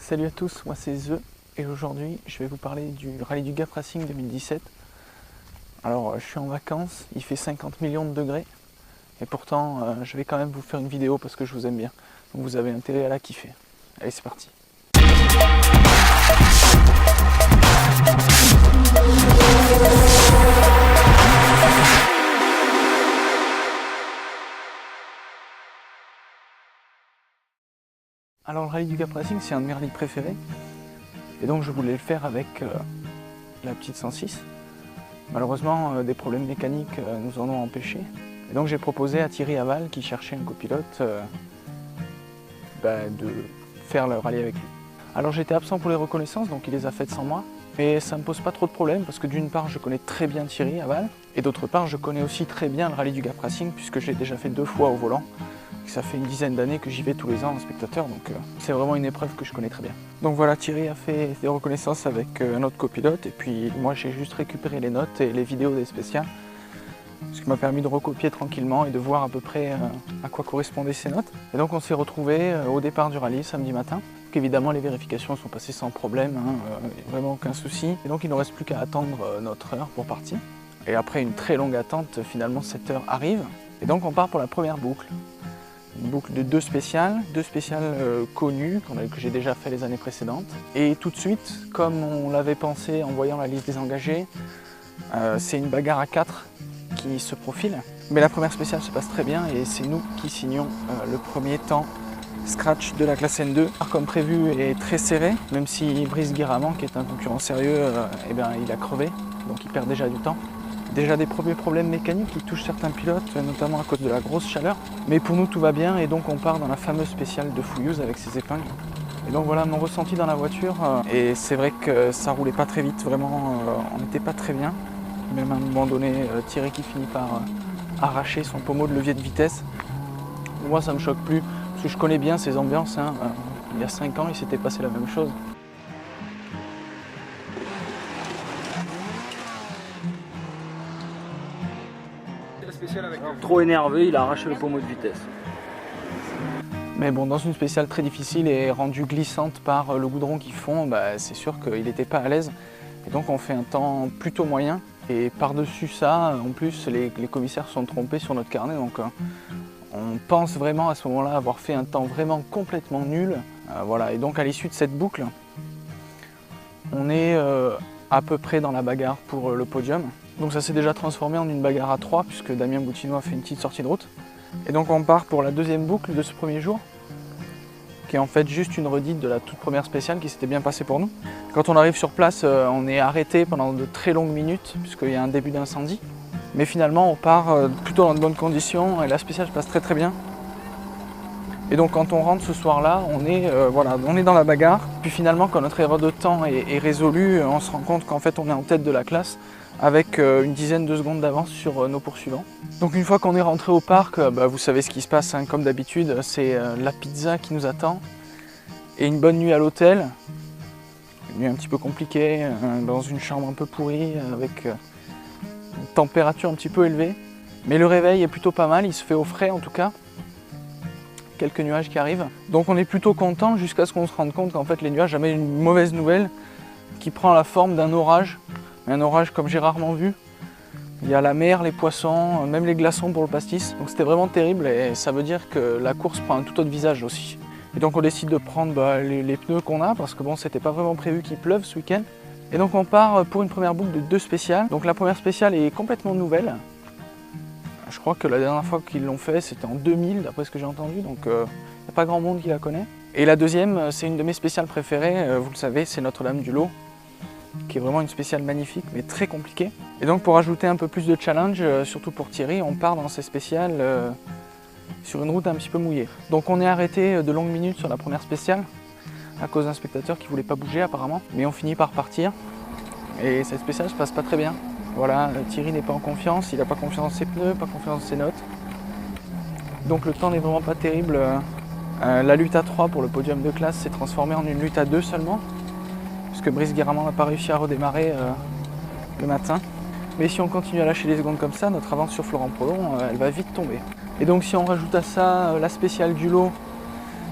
Salut à tous, moi c'est The et aujourd'hui je vais vous parler du rallye du Gap Racing 2017. Alors je suis en vacances, il fait 50 millions de degrés et pourtant je vais quand même vous faire une vidéo parce que je vous aime bien. Donc vous avez intérêt à la kiffer. Allez, c'est parti. Alors le rallye du Gap Racing c'est un de mes rallyes préférés et donc je voulais le faire avec la petite 106. Malheureusement des problèmes mécaniques nous en ont empêchés et donc j'ai proposé à Thierry Aval qui cherchait un copilote de faire le rallye avec lui. Alors j'étais absent pour les reconnaissances donc il les a faites sans moi, mais ça ne me pose pas trop de problème parce que d'une part je connais très bien Thierry Aval et d'autre part je connais aussi très bien le rallye du Gap Racing puisque j'ai déjà fait 2 fois au volant. Ça fait une dizaine d'années que j'y vais tous les ans en spectateur, donc c'est vraiment une épreuve que je connais très bien. Donc voilà, Thierry a fait des reconnaissances avec un autre copilote et puis moi j'ai juste récupéré les notes et les vidéos des spéciales, ce qui m'a permis de recopier tranquillement et de voir à peu près à quoi correspondaient ces notes. Et donc on s'est retrouvés au départ du rallye samedi matin. Donc évidemment les vérifications sont passées sans problème, vraiment aucun souci. Et donc il ne reste plus qu'à attendre notre heure pour partir. Et après une très longue attente, finalement cette heure arrive. Et donc on part pour la première boucle. Une boucle de 2 spéciales connues, que j'ai déjà fait les années précédentes. Et tout de suite, comme on l'avait pensé en voyant la liste des engagés, c'est une bagarre à 4 qui se profile. Mais la première spéciale se passe très bien et c'est nous qui signons le premier temps scratch de la classe N2. Comme prévu est très serré, même si Brice Guéramant, qui est un concurrent sérieux, il a crevé, donc il perd déjà du temps. Déjà des premiers problèmes mécaniques qui touchent certains pilotes, notamment à cause de la grosse chaleur. Mais pour nous tout va bien et donc on part dans la fameuse spéciale de fouilleuse avec ses épingles. Et donc voilà mon ressenti dans la voiture. Et c'est vrai que ça roulait pas très vite, vraiment on n'était pas très bien. Même à un moment donné, Thierry qui finit par arracher son pommeau de levier de vitesse. Moi ça me choque plus, parce que je connais bien ces ambiances. Il y a 5 ans il s'était passé la même chose. Trop énervé, il a arraché le pommeau de vitesse. Mais bon, dans une spéciale très difficile et rendue glissante par le goudron qu'ils font, c'est sûr qu'il n'était pas à l'aise. Et donc on fait un temps plutôt moyen. Et par-dessus ça, en plus, les commissaires sont trompés sur notre carnet. Donc on pense vraiment à ce moment-là avoir fait un temps vraiment complètement nul. Voilà. Et donc à l'issue de cette boucle, on est à peu près dans la bagarre pour le podium. Donc ça s'est déjà transformé en une bagarre à 3 puisque Damien Boutinois a fait une petite sortie de route. Et donc on part pour la deuxième boucle de ce premier jour, qui est en fait juste une redite de la toute première spéciale qui s'était bien passée pour nous. Quand on arrive sur place, on est arrêté pendant de très longues minutes puisqu'il y a un début d'incendie. Mais finalement on part plutôt dans de bonnes conditions et la spéciale se passe très très bien. Et donc quand on rentre ce soir-là, on est dans la bagarre. Puis finalement quand notre erreur de temps est résolue, on se rend compte qu'en fait on est en tête de la classe avec une dizaine de secondes d'avance sur nos poursuivants. Donc une fois qu'on est rentré au parc, vous savez ce qui se passe, comme d'habitude, c'est la pizza qui nous attend et une bonne nuit à l'hôtel. Une nuit un petit peu compliquée, dans une chambre un peu pourrie, avec une température un petit peu élevée. Mais le réveil est plutôt pas mal, il se fait au frais en tout cas. Quelques nuages qui arrivent. Donc on est plutôt content jusqu'à ce qu'on se rende compte qu'en fait les nuages avaient une mauvaise nouvelle qui prend la forme d'un orage. Un orage comme j'ai rarement vu. Il y a la mer, les poissons, même les glaçons pour le pastis. Donc c'était vraiment terrible et ça veut dire que la course prend un tout autre visage aussi. Et donc on décide de prendre les pneus qu'on a parce que bon, c'était pas vraiment prévu qu'il pleuve ce week-end. Et donc on part pour une première boucle de 2 spéciales. Donc la première spéciale est complètement nouvelle. Je crois que la dernière fois qu'ils l'ont fait c'était en 2000 d'après ce que j'ai entendu. Donc il n'y a pas grand monde qui la connaît. Et la deuxième, c'est une de mes spéciales préférées. Vous le savez, c'est Notre-Dame du Lot, qui est vraiment une spéciale magnifique mais très compliquée. Et donc pour ajouter un peu plus de challenge, surtout pour Thierry, on part dans ces spéciales sur une route un petit peu mouillée. Donc on est arrêté de longues minutes sur la première spéciale à cause d'un spectateur qui ne voulait pas bouger apparemment, mais on finit par partir et cette spéciale se passe pas très bien. Voilà, Thierry n'est pas en confiance, il n'a pas confiance dans ses pneus, pas confiance dans ses notes. Donc le temps n'est vraiment pas terrible. La lutte à 3 pour le podium de classe s'est transformée en une lutte à 2 seulement, que Brice Guéramant n'a pas réussi à redémarrer le matin. Mais si on continue à lâcher les secondes comme ça, notre avance sur Florent Proudhon, elle va vite tomber. Et donc si on rajoute à ça la spéciale du lot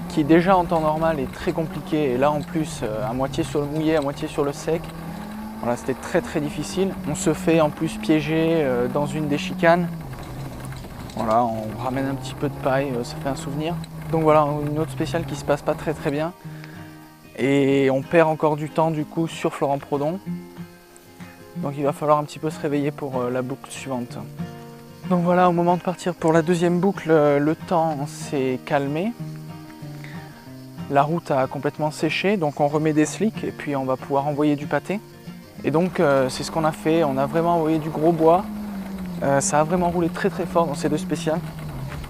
qui déjà en temps normal est très compliqué, et là en plus à moitié sur le mouillé, à moitié sur le sec. Voilà, c'était très difficile. On se fait en plus piéger dans une des chicanes. Voilà, on ramène un petit peu de paille, ça fait un souvenir. Donc voilà, une autre spéciale qui se passe pas très bien. Et on perd encore du temps du coup sur Florent Prodon. Donc il va falloir un petit peu se réveiller pour la boucle suivante. Donc voilà, au moment de partir pour la deuxième boucle, le temps s'est calmé. La route a complètement séché, donc on remet des slicks et puis on va pouvoir envoyer du pâté. Et donc c'est ce qu'on a fait, on a vraiment envoyé du gros bois. Ça a vraiment roulé très fort dans ces deux spéciales.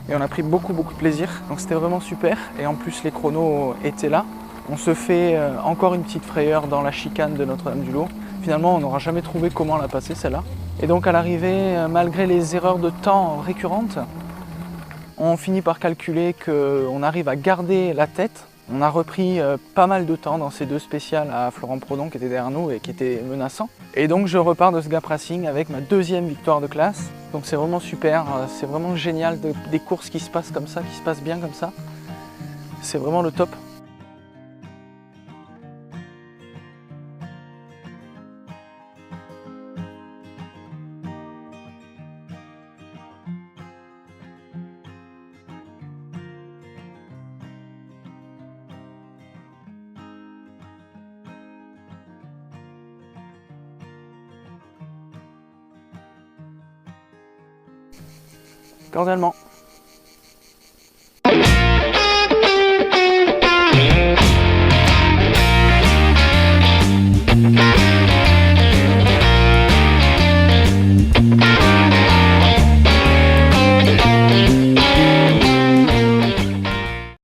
Et on a pris beaucoup de plaisir, donc c'était vraiment super. Et en plus les chronos étaient là. On se fait encore une petite frayeur dans la chicane de Notre-Dame-du-Lot. Finalement on n'aura jamais trouvé comment la passer celle-là. Et donc à l'arrivée, malgré les erreurs de temps récurrentes, on finit par calculer qu'on arrive à garder la tête. On a repris pas mal de temps dans ces deux spéciales à Florent Prodon qui était derrière nous et qui était menaçant. Et donc je repars de ce Gap Racing avec ma deuxième victoire de classe. Donc c'est vraiment super, c'est vraiment génial des courses qui se passent comme ça, qui se passent bien comme ça. C'est vraiment le top. Cordialement.